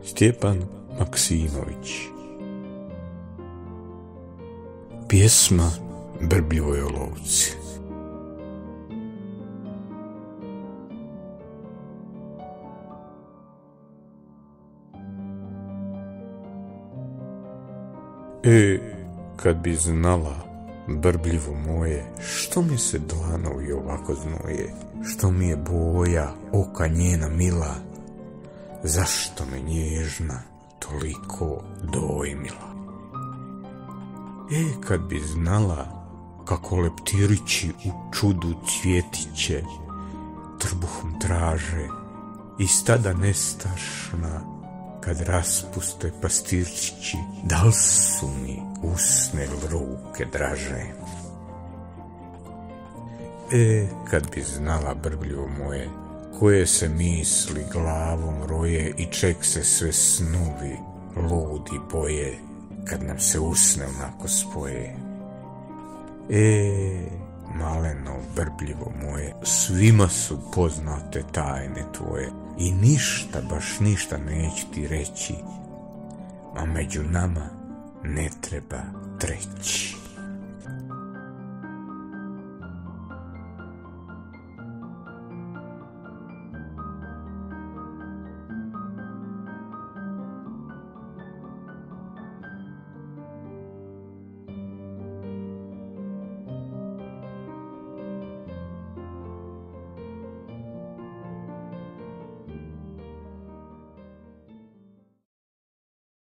Stjepan Maksimović. Pjesma Brbljivoj olovci. Kad bi znala, brbljivo moje, što mi se dlanovi ovako znoje, što mi je boja oka njena mila, zašto me nježna toliko dojmila. Kad bi znala kako leptirići u čudu cvjetiće trbuhom traže i stada nestašna kad raspuste pastirčići, dal su mi usne ruke draže. Kad bi znala, brbljivo moje, koje se misli glavom roje i ček se sve snovi ludi boje, kad nam se usne onako spoje. Maleno, brbljivo moje, svima su poznate tajne tvoje i ništa, baš ništa neću ti reći, a među nama ne treba treći.